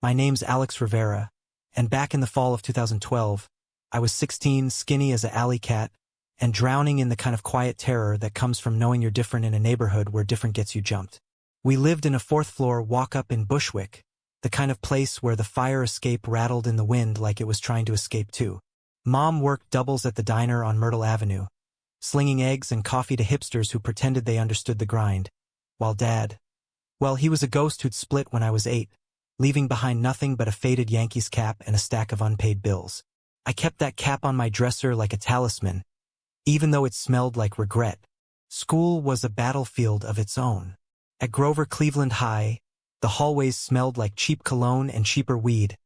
My name's Alex Rivera, and back in the fall of 2012, I was 16, skinny as a alley cat, and drowning in the kind of quiet terror that comes from knowing you're different in a neighborhood where different gets you jumped. We lived in a fourth-floor walk-up in Bushwick, the kind of place where the fire escape rattled in the wind like it was trying to escape too. Mom worked doubles at the diner on Myrtle Avenue, slinging eggs and coffee to hipsters who pretended they understood the grind, while Dad, well, he was a ghost who'd split when I was 8, leaving behind nothing but a faded Yankees cap and a stack of unpaid bills. I kept that cap on my dresser like a talisman, even though it smelled like regret. School was a battlefield of its own. At Grover Cleveland High, the hallways smelled like cheap cologne and cheaper weed,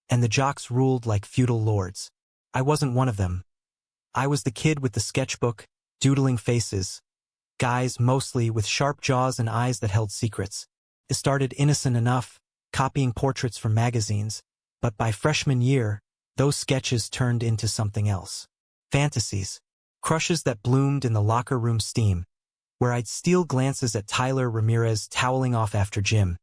and the jocks ruled like feudal lords. I wasn't one of them. I was the kid with the sketchbook, doodling faces, guys mostly with sharp jaws and eyes that held secrets. It started innocent enough, copying portraits from magazines, but by freshman year, those sketches turned into something else. Fantasies. Crushes that bloomed in the locker room steam, where I'd steal glances at Tyler Ramirez toweling off after gym,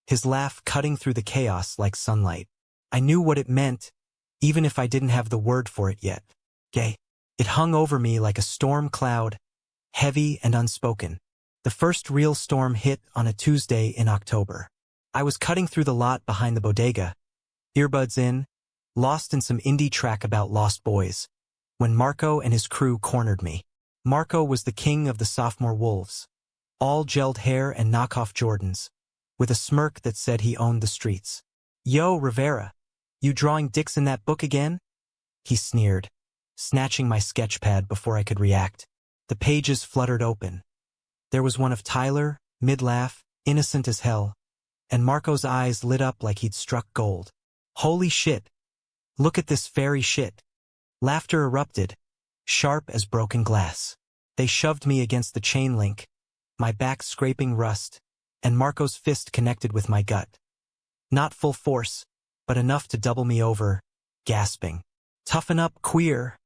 his laugh cutting through the chaos like sunlight. I knew what it meant, even if I didn't have the word for it yet. Gay. It hung over me like a storm cloud, heavy and unspoken. The first real storm hit on a Tuesday in October. I was cutting through the lot behind the bodega, earbuds in, lost in some indie track about lost boys, when Marco and his crew cornered me. Marco was the king of the sophomore wolves, all gelled hair and knockoff Jordans, with a smirk that said he owned the streets. "Yo, Rivera, you drawing dicks in that book again?" He sneered, snatching my sketch pad before I could react. The pages fluttered open. There was one of Tyler, mid-laugh, innocent as hell, and Marco's eyes lit up like he'd struck gold. "Holy shit! Look at this fairy shit!" Laughter erupted, sharp as broken glass. They shoved me against the chain link, my back scraping rust, and Marco's fist connected with my gut. Not full force, but enough to double me over, gasping. "Toughen up, queer,"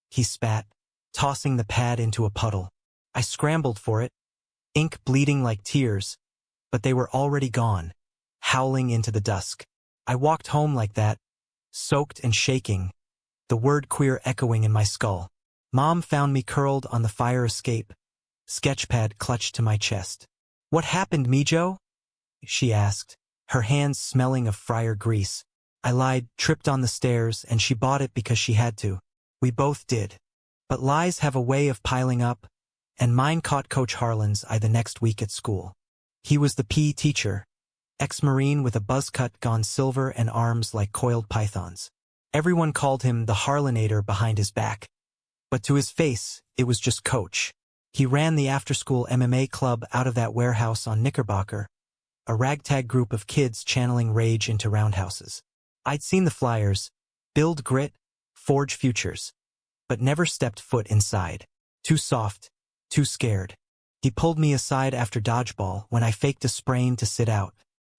he spat, tossing the pad into a puddle. I scrambled for it, ink bleeding like tears, but they were already gone, howling into the dusk. I walked home like that, soaked and shaking, the word queer echoing in my skull. Mom found me curled on the fire escape, sketchpad clutched to my chest. "What happened, Mijo?" she asked, her hands smelling of fryer grease. I lied, tripped on the stairs, and she bought it because she had to. We both did. But lies have a way of piling up, and mine caught Coach Harlan's eye the next week at school. He was the PE teacher, ex-Marine with a buzz cut gone silver and arms like coiled pythons. Everyone called him the Harlanator behind his back. But to his face, it was just Coach. He ran the after-school MMA club out of that warehouse on Knickerbocker, a ragtag group of kids channeling rage into roundhouses. I'd seen the flyers, build grit, forge futures, but never stepped foot inside. Too soft, too scared. He pulled me aside after dodgeball when I faked a sprain to sit out.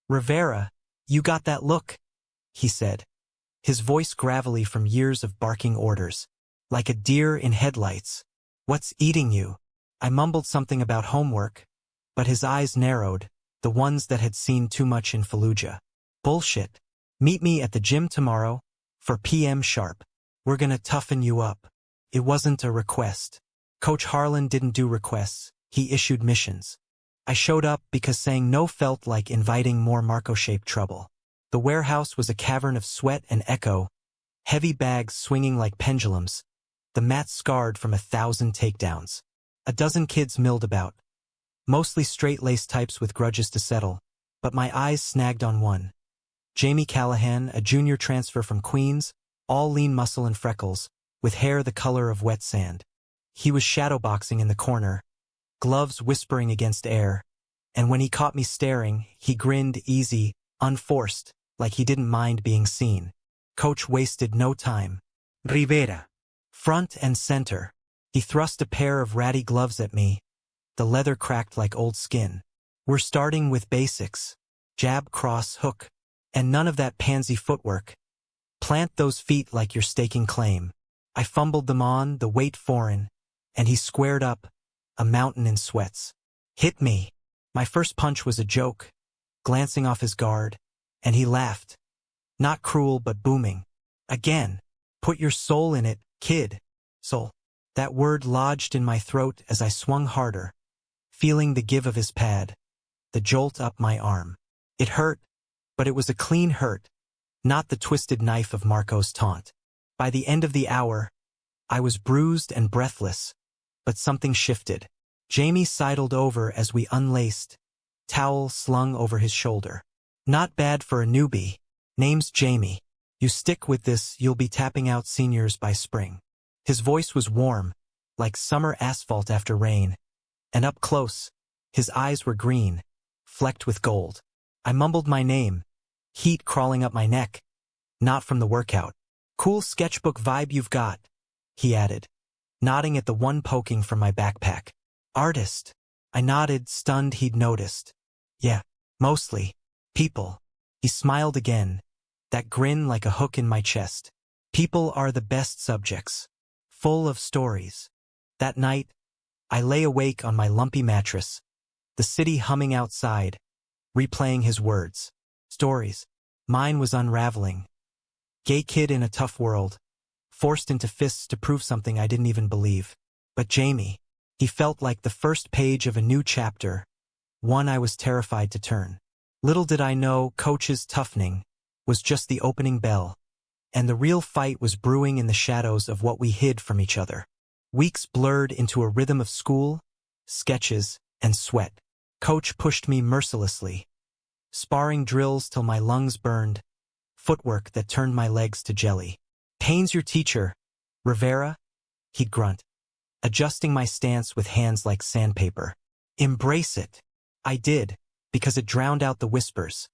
"Rivera, you got that look," he said, his voice gravelly from years of barking orders, like a deer in headlights. "What's eating you?" I mumbled something about homework, but his eyes narrowed, the ones that had seen too much in Fallujah. "Bullshit. Meet me at the gym tomorrow, for PM sharp. We're gonna toughen you up." It wasn't a request. Coach Harlan didn't do requests, he issued missions. I showed up because saying no felt like inviting more Marco-shaped trouble. The warehouse was a cavern of sweat and echo, heavy bags swinging like pendulums, the mat scarred from 1,000 takedowns. A dozen kids milled about, mostly straight-laced types with grudges to settle, but my eyes snagged on one. Jamie Callahan, a junior transfer from Queens, all lean muscle and freckles, with hair the color of wet sand. He was shadowboxing in the corner, gloves whispering against air, and when he caught me staring, he grinned easy, unforced, like he didn't mind being seen. Coach wasted no time. "Rivera." Front and center. He thrust a pair of ratty gloves at me, the leather cracked like old skin. "We're starting with basics. Jab, cross, hook, and none of that pansy footwork. Plant those feet like you're staking claim." I fumbled them on, the weight foreign, and he squared up, a mountain in sweats. "Hit me." My first punch was a joke, glancing off his guard, and he laughed, Not cruel but booming. Again. Put your soul in it, kid. Soul. That word lodged in my throat as I swung harder, feeling the give of his pad, the jolt up my arm. It hurt, but it was a clean hurt, not the twisted knife of Marco's taunt. By the end of the hour, I was bruised and breathless, but something shifted. Jamie sidled over as we unlaced, towel slung over his shoulder. Not bad for a newbie. Name's Jamie. You stick with this, you'll be tapping out seniors by spring. His voice was warm, like summer asphalt after rain, and up close, his eyes were green, flecked with gold. I mumbled my name, heat crawling up my neck. Not from the workout. Cool sketchbook vibe you've got, he added, nodding at the one poking from my backpack. Artist. I nodded, stunned he'd noticed. Yeah, mostly. People. He smiled again, that grin like a hook in my chest. People are the best subjects. Full of stories. That night, I lay awake on my lumpy mattress, the city humming outside, replaying his words. Stories. Mine was unraveling. Gay kid in a tough world, forced into fists to prove something I didn't even believe. But Jamie, he felt like the first page of a new chapter, one I was terrified to turn. Little did I know Coach's toughening was just the opening bell, and the real fight was brewing in the shadows of what we hid from each other. Weeks blurred into a rhythm of school, sketches, and sweat. Coach pushed me mercilessly, sparring drills till my lungs burned, footwork that turned my legs to jelly. Pain's your teacher, Rivera? He'd grunt, adjusting my stance with hands like sandpaper. Embrace it. I did, because it drowned out the whispers.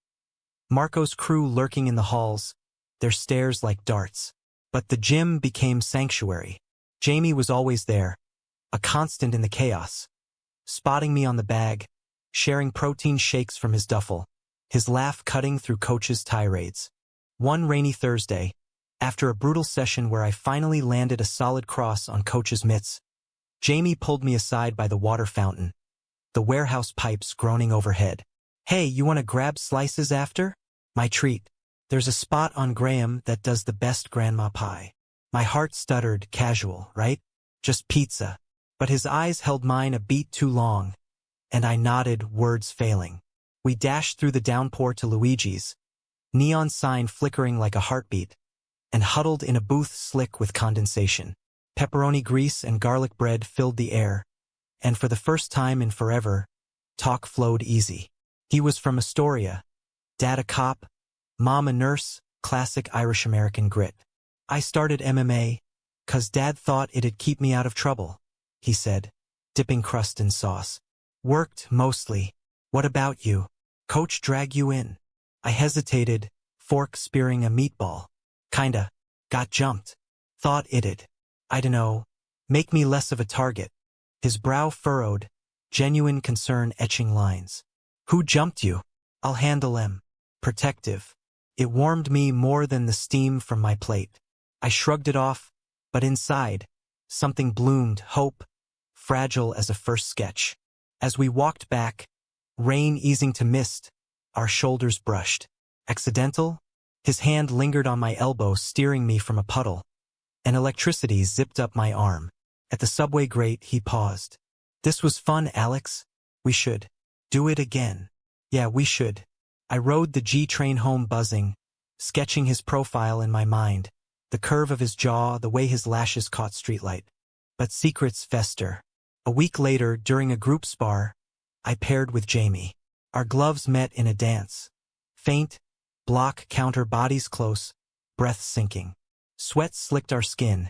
Marco's crew lurking in the halls, their stares like darts. But the gym became sanctuary. Jamie was always there, a constant in the chaos, spotting me on the bag, sharing protein shakes from his duffel, his laugh cutting through Coach's tirades. One rainy Thursday, after a brutal session where I finally landed a solid cross on Coach's mitts, Jamie pulled me aside by the water fountain, the warehouse pipes groaning overhead. Hey, you want to grab slices after? My treat. There's a spot on Graham that does the best grandma pie. My heart stuttered, casual, right? Just pizza. But his eyes held mine a beat too long, and I nodded, words failing. We dashed through the downpour to Luigi's, neon sign flickering like a heartbeat, and huddled in a booth slick with condensation. Pepperoni grease and garlic bread filled the air, and for the first time in forever, talk flowed easy. He was from Astoria, Dad a cop, Mom a nurse, classic Irish-American grit. I started MMA, 'cause Dad thought it'd keep me out of trouble, he said, dipping crust in sauce. Worked, mostly. What about you? Coach drag you in? I hesitated, fork spearing a meatball. Kinda. Got jumped. Thought it'd, I dunno, make me less of a target. His brow furrowed, genuine concern etching lines. Who jumped you? I'll handle em. Protective. It warmed me more than the steam from my plate. I shrugged it off, but inside, something bloomed, hope, fragile as a first sketch. As we walked back, rain easing to mist, our shoulders brushed. Accidental? His hand lingered on my elbow, steering me from a puddle, and electricity zipped up my arm. At the subway grate, he paused. This was fun, Alex. We should do it again. Yeah, we should. I rode the G-train home buzzing, sketching his profile in my mind, the curve of his jaw, the way his lashes caught streetlight. But secrets fester. A week later, during a group spar, I paired with Jamie. Our gloves met in a dance. Feint, block, counter, bodies close, breath sinking. Sweat slicked our skin,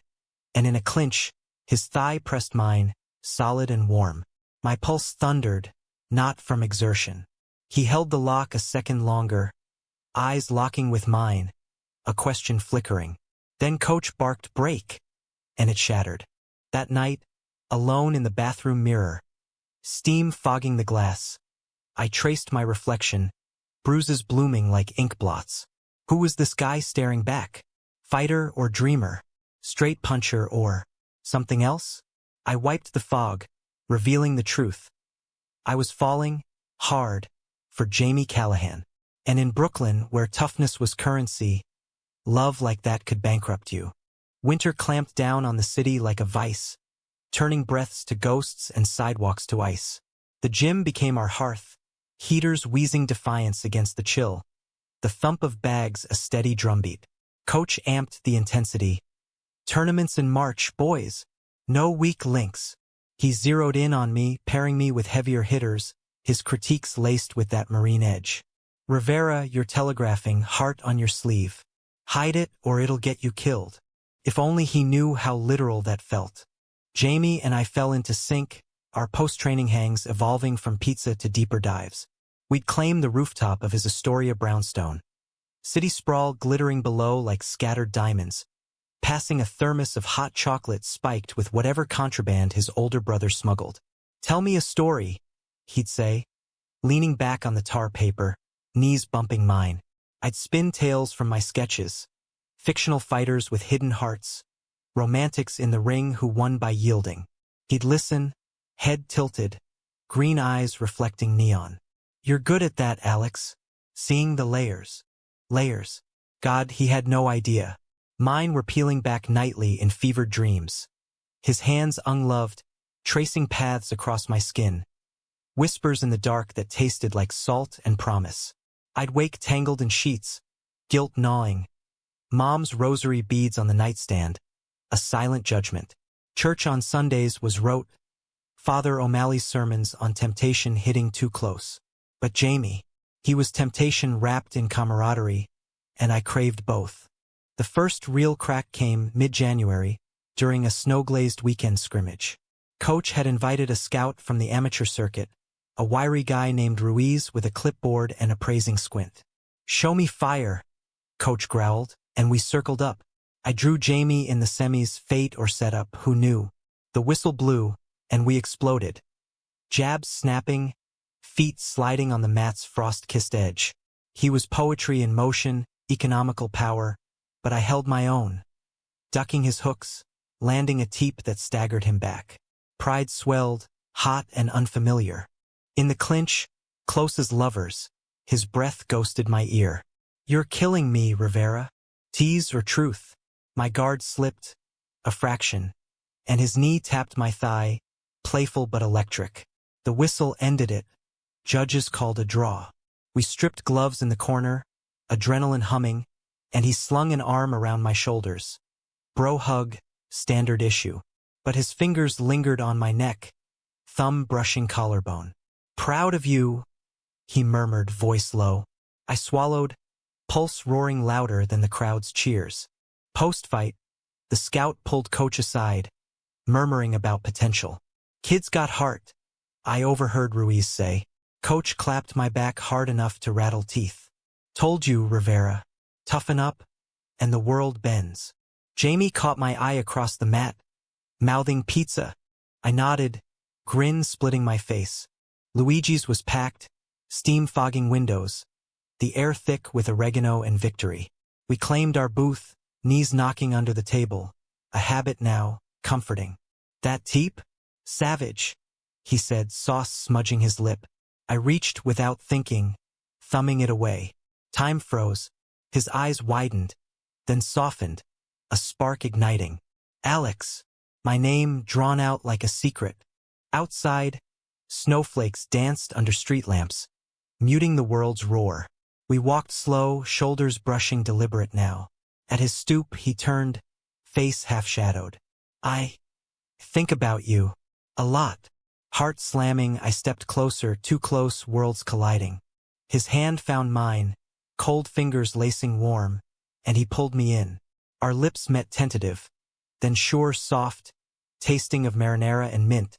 and in a clinch, his thigh pressed mine, solid and warm. My pulse thundered, not from exertion. He held the lock a second longer, eyes locking with mine, a question flickering. Then Coach barked break, and it shattered. That night, alone in the bathroom mirror, steam fogging the glass, I traced my reflection, bruises blooming like ink blots. Who was this guy staring back? Fighter or dreamer? Straight puncher or something else? I wiped the fog, revealing the truth. I was falling, hard, for Jamie Callahan. And in Brooklyn, where toughness was currency, love like that could bankrupt you. Winter clamped down on the city like a vice, turning breaths to ghosts and sidewalks to ice. The gym became our hearth, heaters wheezing defiance against the chill, the thump of bags a steady drumbeat. Coach amped the intensity. Tournaments in March, boys. No weak links. He zeroed in on me, pairing me with heavier hitters, his critiques laced with that marine edge. Rivera, you're telegraphing, heart on your sleeve. Hide it or it'll get you killed. If only he knew how literal that felt. Jamie and I fell into sync, our post-training hangs evolving from pizza to deeper dives. We'd claim the rooftop of his Astoria brownstone. City sprawl glittering below like scattered diamonds, passing a thermos of hot chocolate spiked with whatever contraband his older brother smuggled. Tell me a story, he'd say, leaning back on the tar paper, knees bumping mine. I'd spin tales from my sketches, fictional fighters with hidden hearts, romantics in the ring who won by yielding. He'd listen, head tilted, green eyes reflecting neon. You're good at that, Alex. Seeing the layers. Layers. God, he had no idea. Mine were peeling back nightly in fevered dreams. His hands unloved, tracing paths across my skin. Whispers in the dark that tasted like salt and promise. I'd wake tangled in sheets, guilt gnawing. Mom's rosary beads on the nightstand, a silent judgment. Church on Sundays was rote, Father O'Malley's sermons on temptation hitting too close. But Jamie, he was temptation wrapped in camaraderie, and I craved both. The first real crack came mid-January, during a snow-glazed weekend scrimmage. Coach had invited a scout from the amateur circuit, a wiry guy named Ruiz with a clipboard and appraising squint. Show me fire, Coach growled, and we circled up. I drew Jamie in the semis, fate or setup, who knew? The whistle blew, and we exploded. Jabs snapping, feet sliding on the mat's frost-kissed edge. He was poetry in motion, economical power, but I held my own, ducking his hooks, landing a teep that staggered him back. Pride swelled, hot and unfamiliar. In the clinch, close as lovers, his breath ghosted my ear. You're killing me, Rivera. Tease or truth? My guard slipped, a fraction, and his knee tapped my thigh, playful but electric. The whistle ended it. Judges called a draw. We stripped gloves in the corner, adrenaline humming, and he slung an arm around my shoulders. Bro hug, standard issue. But his fingers lingered on my neck, thumb brushing collarbone. Proud of you, he murmured, voice low. I swallowed, pulse roaring louder than the crowd's cheers. Post-fight, the scout pulled Coach aside, murmuring about potential. Kid's got heart, I overheard Ruiz say. Coach clapped my back hard enough to rattle teeth. Told you, Rivera. Toughen up, and the world bends. Jamie caught my eye across the mat, mouthing pizza. I nodded, grin splitting my face. Luigi's was packed, steam fogging windows, the air thick with oregano and victory. We claimed our booth, knees knocking under the table, a habit now, comforting. That teep? Savage, he said, sauce smudging his lip. I reached without thinking, thumbing it away. Time froze. His eyes widened, then softened, a spark igniting. Alex, my name drawn out like a secret. Outside, snowflakes danced under street lamps, muting the world's roar. We walked slow, shoulders brushing deliberate now. At his stoop, he turned, face half-shadowed. I think about you. A lot. Heart slamming, I stepped closer, too close, worlds colliding. His hand found mine, cold fingers lacing warm, and he pulled me in. Our lips met tentative, then sure, soft, tasting of marinara and mint,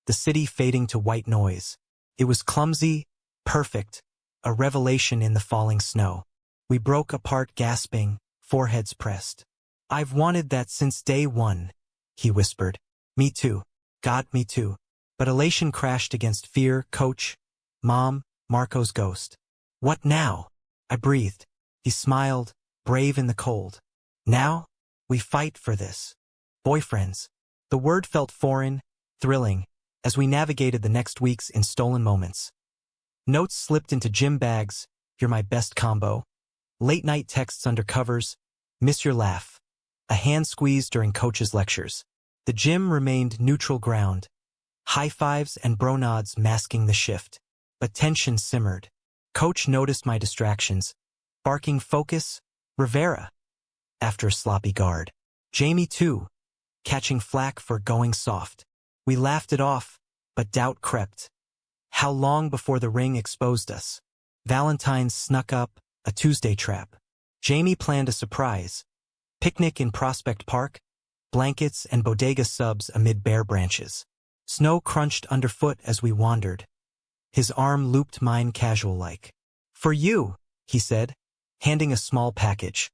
the city fading to white noise. It was clumsy, perfect, a revelation in the falling snow. We broke apart gasping, foreheads pressed. I've wanted that since day one, he whispered. Me too. God, me too. But elation crashed against fear. Coach, Mom, Marco's ghost. What now? I breathed. He smiled, brave in the cold. Now, we fight for this. Boyfriends. The word felt foreign, thrilling, as we navigated the next weeks in stolen moments. Notes slipped into gym bags, You're my best combo. Late night texts under covers. Miss your laugh. A hand squeeze during coach's lectures. The gym remained neutral ground. High fives and bro nods masking the shift. But tension simmered. Coach noticed my distractions. Barking focus, Rivera. After a sloppy guard. Jamie too, catching flack for going soft. We laughed it off, but doubt crept. How long before the ring exposed us? Valentine's snuck up, a Tuesday trap. Jamie planned a surprise. Picnic in Prospect Park, blankets and bodega subs amid bare branches. Snow crunched underfoot as we wandered. His arm looped mine casual-like. For you, he said, handing a small package.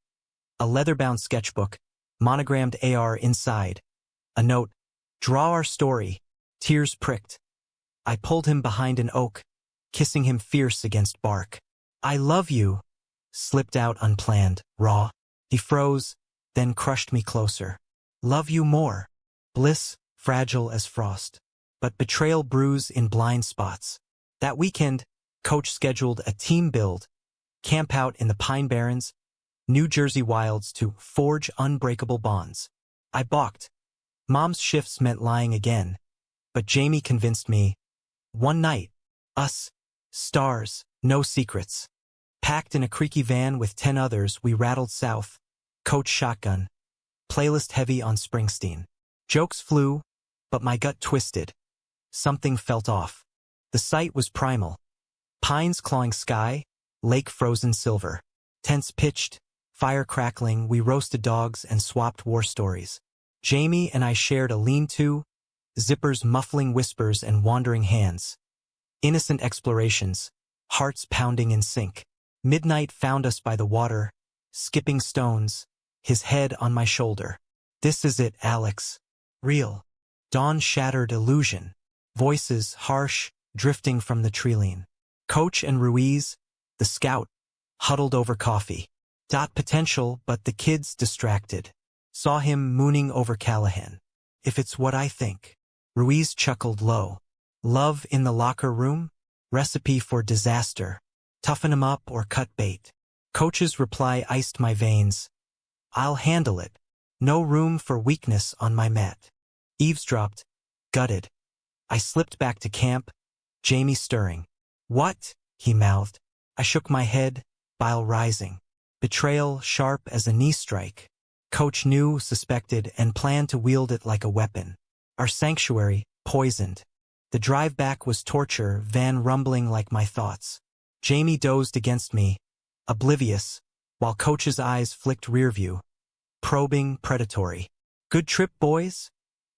A leather-bound sketchbook, monogrammed AR inside. A note, draw our story. Tears pricked. I pulled him behind an oak, kissing him fierce against bark. I love you, slipped out unplanned, raw. He froze, then crushed me closer. Love you more. Bliss, fragile as frost. But betrayal brews in blind spots. That weekend, Coach scheduled a team build, camp out in the Pine Barrens, New Jersey wilds to forge unbreakable bonds. I balked. Mom's shifts meant lying again. But Jamie convinced me. One night. Us. Stars. No secrets. Packed in a creaky van with 10 others, we rattled south. Coach shotgun. Playlist heavy on Springsteen. Jokes flew, but my gut twisted. Something felt off. The sight was primal. Pines clawing sky, lake frozen silver. Tents pitched, fire crackling, we roasted dogs and swapped war stories. Jamie and I shared a lean-to, zippers muffling whispers and wandering hands. Innocent explorations, hearts pounding in sync. Midnight found us by the water, skipping stones, his head on my shoulder. This is it, Alex. Real. Dawn shattered illusion. Voices harsh, drifting from the treeline. Coach and Ruiz, the scout, huddled over coffee. Potential, but the kids distracted. Saw him mooning over Callahan. If it's what I think. Ruiz chuckled low. Love in the locker room? Recipe for disaster. Toughen him up or cut bait. Coach's reply iced my veins. I'll handle it. No room for weakness on my mat. Eavesdropped, gutted. I slipped back to camp, Jamie stirring. What? He mouthed. I shook my head, bile rising. Betrayal sharp as a knee strike. Coach knew, suspected, and planned to wield it like a weapon. Our sanctuary, poisoned. The drive back was torture, van rumbling like my thoughts. Jamie dozed against me, oblivious, while Coach's eyes flicked rearview. Probing, predatory. Good trip, boys?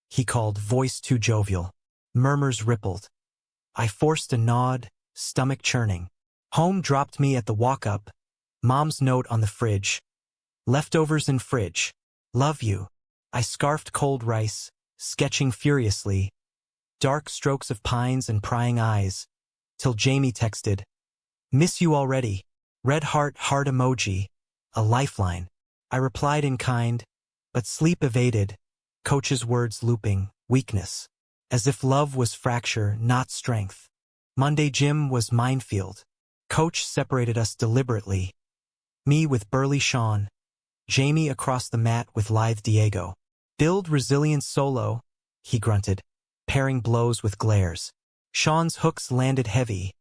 He called, voice too jovial. Murmurs rippled. I forced a nod, stomach churning. Home dropped me at the walk-up. Mom's note on the fridge. Leftovers in fridge. Love you. I scarfed cold rice, sketching furiously. Dark strokes of pines and prying eyes. Till Jamie texted. Miss you already. Red heart emoji. A lifeline. I replied in kind, but sleep evaded. Coach's words looping. Weakness. As if love was fracture, not strength. Monday gym was minefield. Coach separated us deliberately. Me with burly Sean. Jamie across the mat with lithe Diego. Build resilience solo, he grunted, pairing blows with glares. Sean's hooks landed heavy.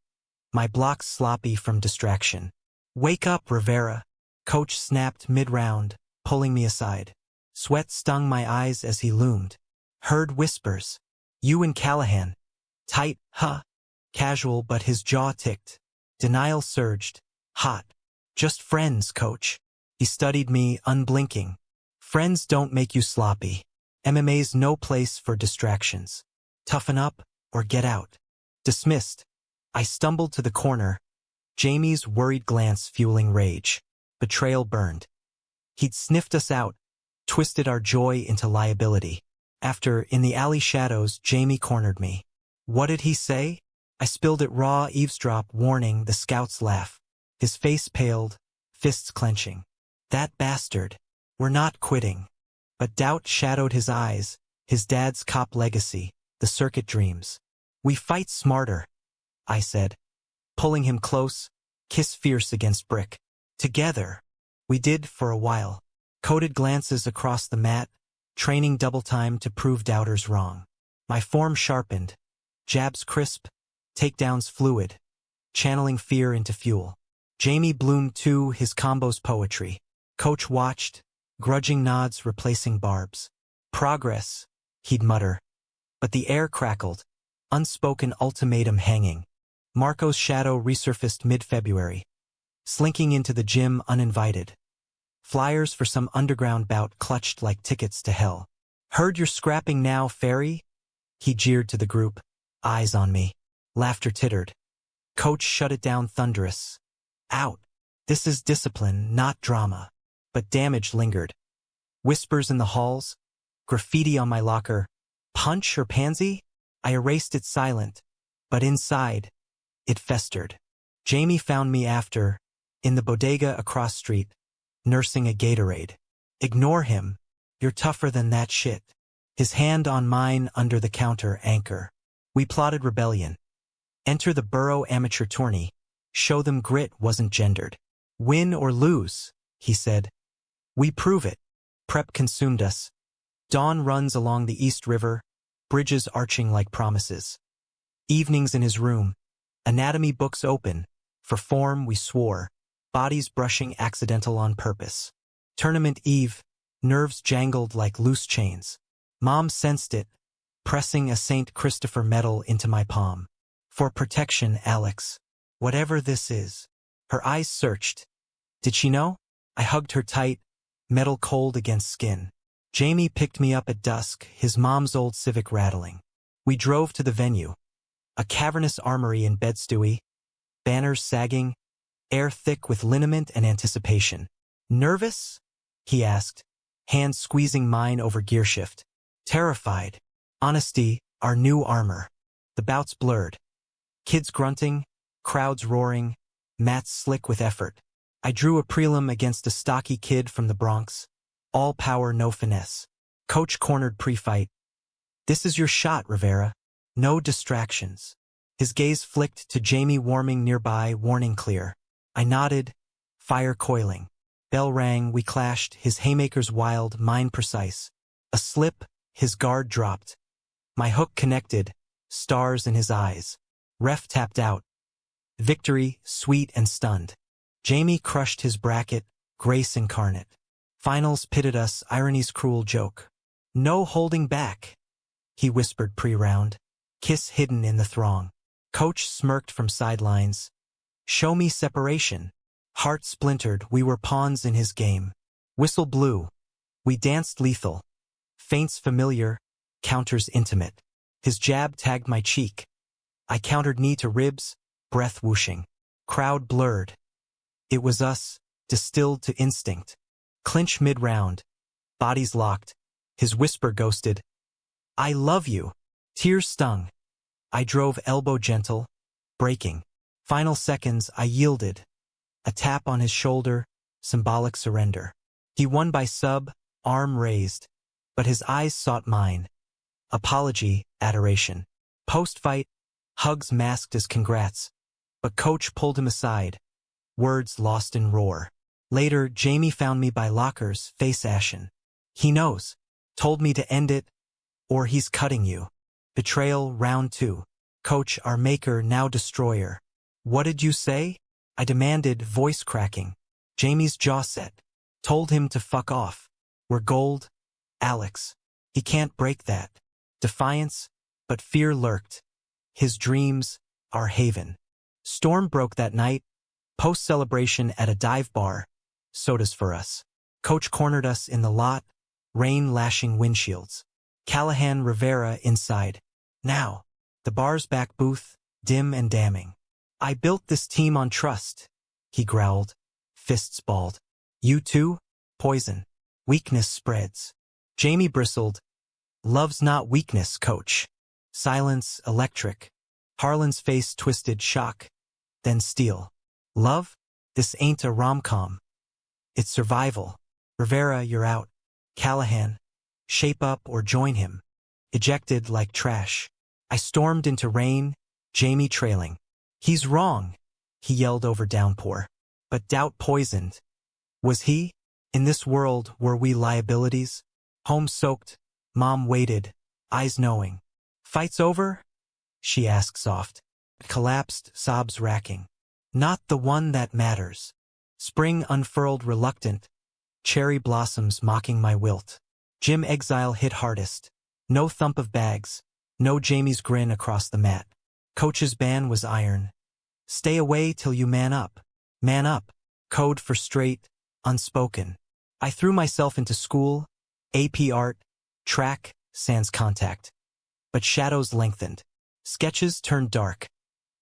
My blocks sloppy from distraction. Wake up, Rivera. Coach snapped mid-round, pulling me aside. Sweat stung my eyes as he loomed. Heard whispers. You and Callahan. Tight, huh? Casual, but his jaw ticked. Denial surged. Hot. Just friends, Coach. He studied me, unblinking. Friends don't make you sloppy. MMA's no place for distractions. Toughen up, or get out. Dismissed. I stumbled to the corner. Jamie's worried glance fueling rage. Betrayal burned. He'd sniffed us out, twisted our joy into liability. After, in the alley shadows, Jamie cornered me. What did he say? I spilled it raw, eavesdrop, warning, the scout's laugh. His face paled, fists clenching. That bastard. We're not quitting. But doubt shadowed his eyes, his dad's cop legacy, the circuit dreams. We fight smarter, I said, pulling him close, Kiss fierce against brick. Together. We did for a while. Coded glances across the mat, training double time to prove doubters wrong. My form sharpened. Jabs crisp. Takedowns fluid. Channeling fear into fuel. Jamie bloomed too, his combos poetry. Coach watched, grudging nods replacing barbs. Progress, he'd mutter. But the air crackled, unspoken ultimatum hanging. Marco's shadow resurfaced mid-February, slinking into the gym uninvited. Flyers for some underground bout clutched like tickets to hell. Heard you're scrapping now, fairy? He jeered to the group, eyes on me. Laughter tittered. Coach shut it down thunderous. Out. This is discipline, not drama. But damage lingered. Whispers in the halls. Graffiti on my locker. Punch or pansy? I erased it silent. But inside, it festered. Jamie found me after, in the bodega across street, nursing a Gatorade. Ignore him. You're tougher than that shit. His hand on mine under the counter anchor. We plotted rebellion. Enter the borough amateur tourney. Show them grit wasn't gendered. Win or lose, he said. We prove it. Prep consumed us. Dawn runs along the East River, bridges arching like promises. Evenings in his room. Anatomy books open. For form we swore. Bodies brushing accidental on purpose. Tournament eve. Nerves jangled like loose chains. Mom sensed it, pressing a St. Christopher medal into my palm. For protection, Alex. Whatever this is. Her eyes searched. Did she know? I hugged her tight, metal cold against skin. Jamie picked me up at dusk, his mom's old Civic rattling. We drove to the venue. A cavernous armory in Bed-Stuy. Banners sagging, air thick with liniment and anticipation. Nervous? He asked, hands squeezing mine over gearshift. Terrified. Honesty, our new armor. The bouts blurred. Kids grunting, crowds roaring, mats slick with effort. I drew a prelim against a stocky kid from the Bronx. All power, no finesse. Coach cornered pre-fight. This is your shot, Rivera. No distractions. His gaze flicked to Jamie warming nearby, warning clear. I nodded, fire coiling. Bell rang, we clashed, his haymakers wild, mine precise. A slip, his guard dropped. My hook connected, stars in his eyes. Ref tapped out. Victory, sweet and stunned. Jamie crushed his bracket, grace incarnate. Finals pitted us, irony's cruel joke. No holding back, he whispered pre-round. Kiss hidden in the throng. Coach smirked from sidelines. Show me separation. Heart splintered, we were pawns in his game. Whistle blew. We danced lethal. Feints familiar, counters intimate. His jab tagged my cheek. I countered knee to ribs, breath whooshing. Crowd blurred. It was us, distilled to instinct. Clinch mid-round. Bodies locked. His whisper ghosted. I love you. Tears stung. I drove elbow gentle, breaking. Final seconds, I yielded. A tap on his shoulder, symbolic surrender. He won by sub, arm raised. But his eyes sought mine. Apology, adoration. Post-fight, hugs masked as congrats. But coach pulled him aside. Words lost in roar. Later, Jamie found me by lockers, face ashen. He knows. Told me to end it, or he's cutting you. Betrayal, round 2. Coach, our maker, now destroyer. What did you say? I demanded, voice cracking. Jamie's jaw set. Told him to fuck off. We're gold, Alex. He can't break that. Defiance, but fear lurked. His dreams, our haven. Storm broke that night. Post-celebration at a dive bar. Sodas for us. Coach cornered us in the lot. Rain lashing windshields. Callahan Rivera inside. Now. The bar's back booth, dim and damning. I built this team on trust. He growled. Fists balled. You too? Poison. Weakness spreads. Jamie bristled. Love's not weakness, coach. Silence, electric. Harlan's face twisted, shock. Then steel. Love? This ain't a rom-com. It's survival. Rivera, you're out. Callahan. Shape up or join him. Ejected like trash. I stormed into rain, Jamie trailing. He's wrong. he yelled over downpour. But doubt poisoned. Was he? In this world, were we liabilities? Home soaked, Mom waited, eyes knowing. Fight's over? She asked soft. Collapsed, sobs racking. Not the one that matters. Spring unfurled reluctant, cherry blossoms mocking my wilt. Gym exile hit hardest. No thump of bags, no Jamie's grin across the mat. Coach's ban was iron. Stay away till you man up. Man up. Code for straight, unspoken. I threw myself into school, AP art, track, sans contact. But shadows lengthened. Sketches turned dark.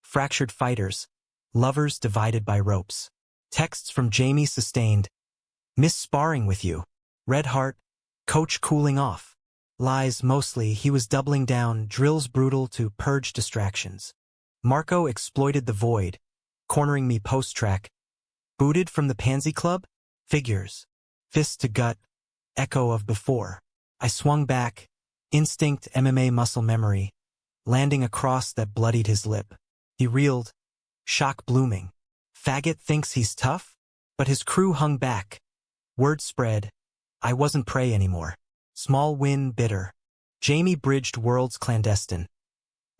Fractured fighters, lovers divided by ropes. Texts from Jamie sustained. Miss sparring with you. Red heart, coach cooling off. Lies mostly, he was doubling down, drills brutal to purge distractions. Marco exploited the void, cornering me post-track. Booted from the Pansy Club? Figures. Fist to gut, echo of before. I swung back, instinct MMA muscle memory, landing a cross that bloodied his lip. He reeled, shock blooming. Faggot thinks he's tough? But his crew hung back. Word spread. I wasn't prey anymore. Small win bitter. Jamie bridged worlds clandestine.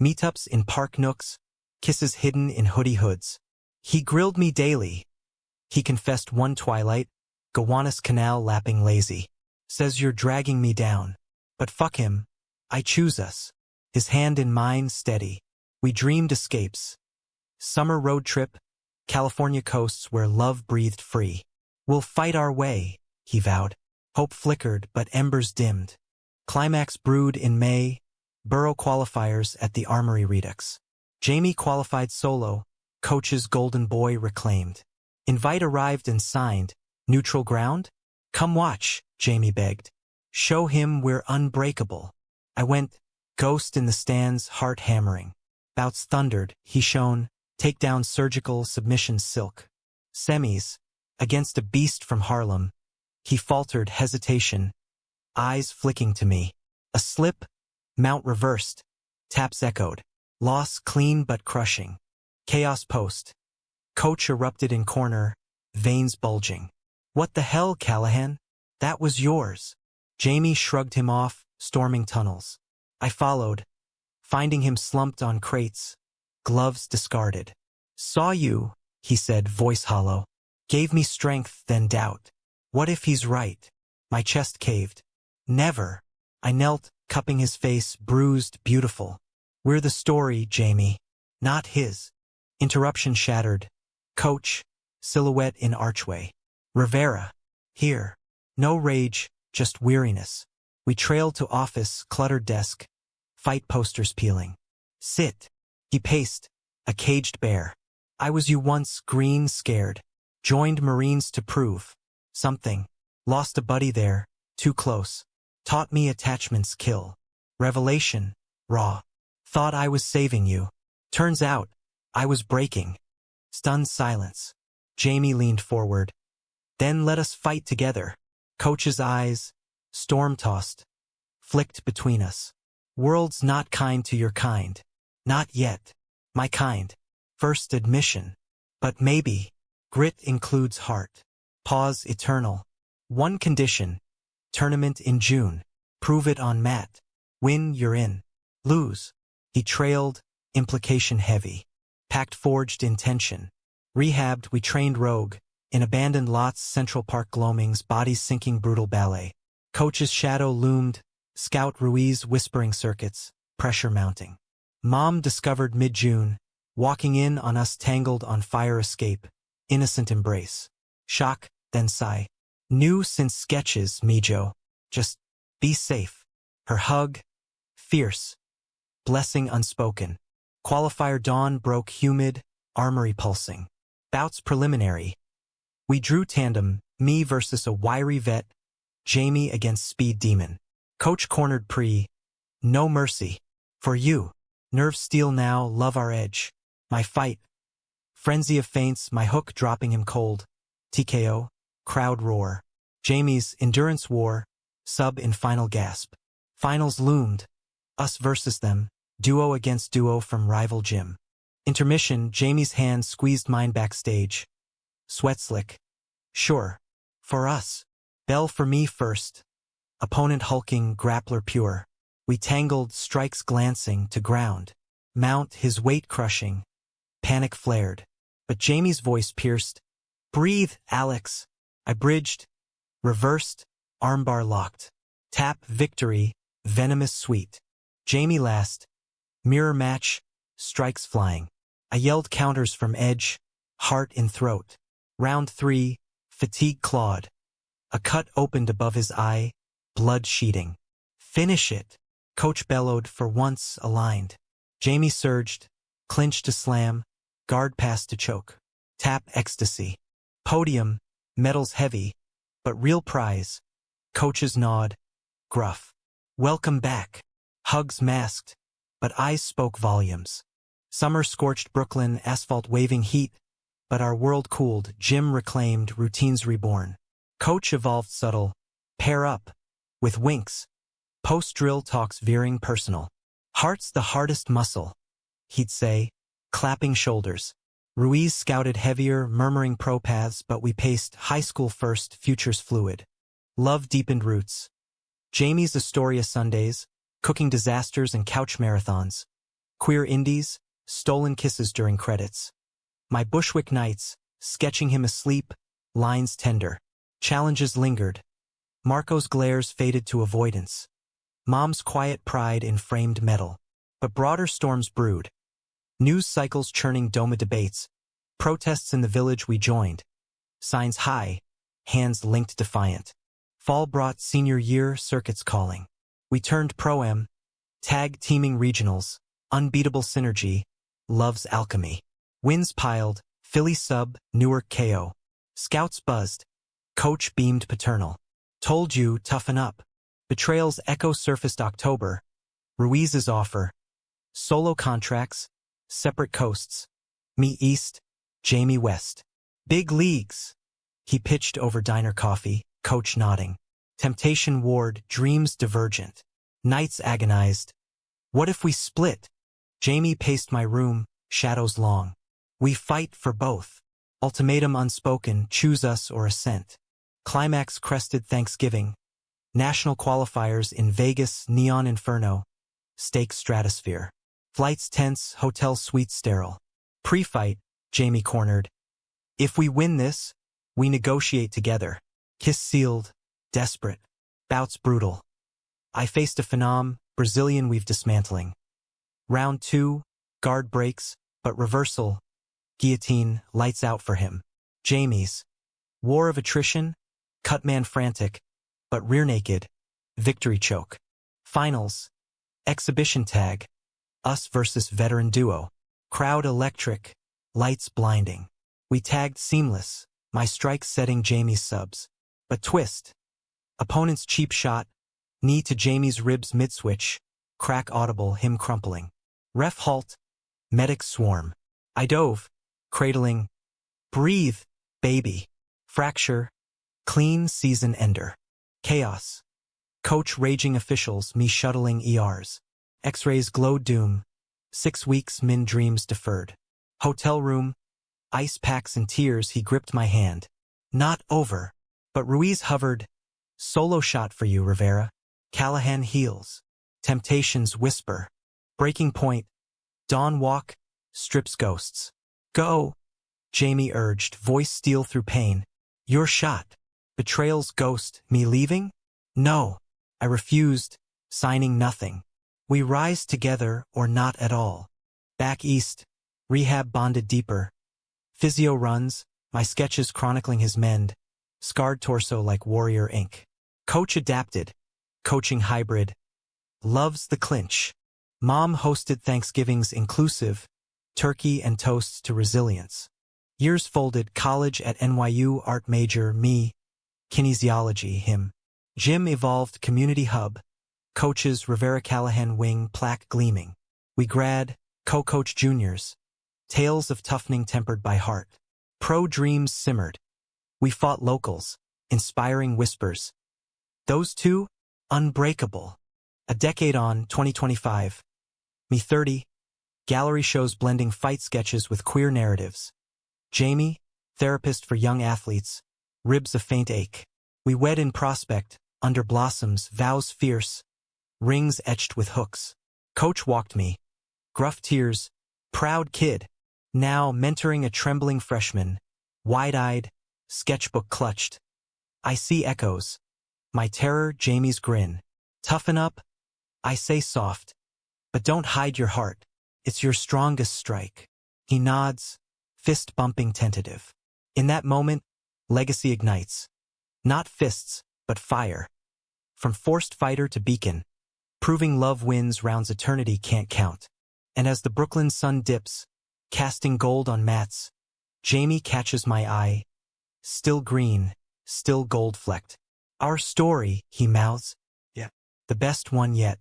Meetups in park nooks, kisses hidden in hoodie hoods. He grilled me daily. He confessed one twilight, Gowanus Canal lapping lazy. Says you're dragging me down. But fuck him. I choose us. His hand in mine steady. We dreamed escapes. Summer road trip, California coasts where love breathed free. We'll fight our way, he vowed. Hope flickered, but embers dimmed. Climax brewed in May, Borough qualifiers at the Armory Redux. Jamie qualified solo, coach's golden boy reclaimed. Invite arrived and signed. Neutral ground? Come watch, Jamie begged. Show him we're unbreakable. I went, ghost in the stands, heart hammering. Bouts thundered, he shone, takedown surgical, submission silk. Semis, against a beast from Harlem. He faltered, hesitation, eyes flicking to me. A slip, mount reversed. Taps echoed. Loss clean but crushing. Chaos post. Coach erupted in corner, veins bulging. What the hell, Callahan? That was yours. Jamie shrugged him off, storming tunnels. I followed, finding him slumped on crates, gloves discarded. Saw you, he said, voice hollow. Gave me strength, then doubt. What if he's right? My chest caved. Never. I knelt, cupping his face, bruised, beautiful. We're the story, Jamie. Not his. Interruption shattered. Coach, silhouette in archway. Rivera. Here. No rage, just weariness. We trailed to office, cluttered desk. Fight posters peeling. Sit. He paced, a caged bear. I was you once, green, scared. Joined Marines to prove. Something. Lost a buddy there, too close. Taught me attachments kill. Revelation, raw. Thought I was saving you. Turns out, I was breaking. Stunned silence. Jamie leaned forward. Then let us fight together. Coach's eyes, storm-tossed, flicked between us. World's not kind to your kind. Not yet. My kind. First admission. But maybe. Grit includes heart. Pause eternal. One condition. Tournament in June. Prove it on mat. Win, you're in. Lose. He trailed, implication heavy. Pact forged intention. Rehabbed, we trained rogue. In abandoned lots, Central Park gloamings, bodies sinking, brutal ballet. Coach's shadow loomed, Scout Ruiz whispering circuits, pressure mounting. Mom discovered mid-June, walking in on us tangled on fire escape, innocent embrace. Shock, then sigh. New since sketches, Mijo. Just be safe. Her hug, fierce. Blessing unspoken. Qualifier dawn broke humid, armory pulsing. Bouts preliminary. We drew tandem, me versus a wiry vet, Jamie against speed demon. Coach cornered pre. No mercy. For you. Nerves steel now, love our edge. My fight. Frenzy of feints, my hook dropping him cold. TKO. Crowd roar. Jamie's endurance war. Sub in final gasp. Finals loomed. Us versus them. Duo against duo from rival gym. Intermission, Jamie's hand squeezed mine backstage. Sweat slick. Sure. For us. Bell for me first. Opponent hulking, grappler pure. We tangled, strikes glancing, to ground. Mount, his weight crushing. Panic flared. But Jamie's voice pierced. Breathe, Alex. I bridged. Reversed. Armbar locked. Tap, victory. Venomous sweet. Jamie last. Mirror match. Strikes flying. I yelled counters from edge. Heart in throat. Round 3. Fatigue clawed. A cut opened above his eye. Blood sheeting. Finish it. Coach bellowed, for once aligned. Jamie surged. Clinched to slam. Guard pass to choke. Tap, ecstasy. Podium. Medals heavy. But real prize. Coach's nod. Gruff. Welcome back. Hugs masked. But eyes spoke volumes. Summer scorched Brooklyn, asphalt waving heat. But our world cooled, gym reclaimed, routines reborn. Coach evolved subtle. Pair up. With winks. Post-drill talks veering personal. Heart's the hardest muscle, he'd say, clapping shoulders. Ruiz scouted heavier, murmuring pro paths, but we paced high school first, futures fluid. Love deepened roots. Jamie's Astoria Sundays, cooking disasters and couch marathons. Queer indies, stolen kisses during credits. My Bushwick nights, sketching him asleep, lines tender. Challenges lingered. Marco's glares faded to avoidance. Mom's quiet pride in framed metal. But broader storms brewed. News cycles churning Doma debates. Protests in the village we joined. Signs high, hands linked defiant. Fall brought senior year circuits calling. We turned pro-am. Tag teaming regionals. Unbeatable synergy. Love's alchemy. Wins piled. Philly sub, Newark KO. Scouts buzzed. Coach beamed paternal. Told you, toughen up. Betrayal's echo surfaced October. Ruiz's offer. Solo contracts. Separate coasts. Me east, Jamie west. Big leagues. He pitched over diner coffee, coach nodding. Temptation ward, dreams divergent. Nights agonized. What if we split? Jamie paced my room, shadows long. We fight for both. Ultimatum unspoken, choose us or assent. Climax crested Thanksgiving. National qualifiers in Vegas, neon inferno. Stakes stratosphere. Flights tense, hotel suites sterile. Pre-fight, Jamie cornered. If we win this, we negotiate together. Kiss sealed, desperate. Bouts brutal. I faced a phenom, Brazilian weave dismantling. Round 2, guard breaks, but reversal. Guillotine, lights out for him. Jamie's. War of attrition, cut man frantic, but rear naked. Victory choke. Finals. Exhibition tag. Us versus veteran duo. Crowd electric. Lights blinding. We tagged seamless. My strikes setting Jamie's subs. But twist. Opponent's cheap shot. Knee to Jamie's ribs mid-switch. Crack audible, him crumpling. Ref halt. Medic swarm. I dove. Cradling. Breathe, baby. Fracture. Clean season ender. Chaos. Coach raging officials, me shuttling ERs. X-rays glowed doom. 6 weeks min dreams deferred. Hotel room. Ice packs and tears, he gripped my hand. Not over. But Ruiz hovered. Solo shot for you, Rivera. Callahan heals. Temptations whisper. Breaking point. Dawn walk. Strips ghosts. Go. Jamie urged, voice steel through pain. Your shot. Betrayal's ghost, me leaving? No. I refused, signing nothing. We rise together or not at all. Back east. Rehab bonded deeper. Physio runs, my sketches chronicling his mend. Scarred torso like warrior ink. Coach adapted. Coaching hybrid. Loves the clinch. Mom hosted Thanksgivings inclusive. Turkey and toasts to resilience. Years folded, college at NYU, art major, me. Kinesiology, him. Gym evolved, community hub. Coaches, Rivera Callahan wing, plaque gleaming. We grad, co-coach juniors. Tales of toughening tempered by heart. Pro dreams simmered. We fought locals, inspiring whispers. Those two, unbreakable. A decade on, 2025. Me 30. Gallery shows blending fight sketches with queer narratives. Jamie, therapist for young athletes, ribs a faint ache. We wed in prospect, under blossoms, vows fierce, rings etched with hooks. Coach walked me, gruff tears, proud kid, now mentoring a trembling freshman, wide-eyed, sketchbook clutched. I see echoes. My terror, Jamie's grin. Toughen up, I say soft, but don't hide your heart. It's your strongest strike. He nods, fist bumping tentative. In that moment, legacy ignites. Not fists, but fire. From forced fighter to beacon, proving love wins rounds eternity can't count. And as the Brooklyn sun dips, casting gold on mats, Jamie catches my eye. Still green, still gold-flecked. Our story, he mouths. Yeah. The best one yet.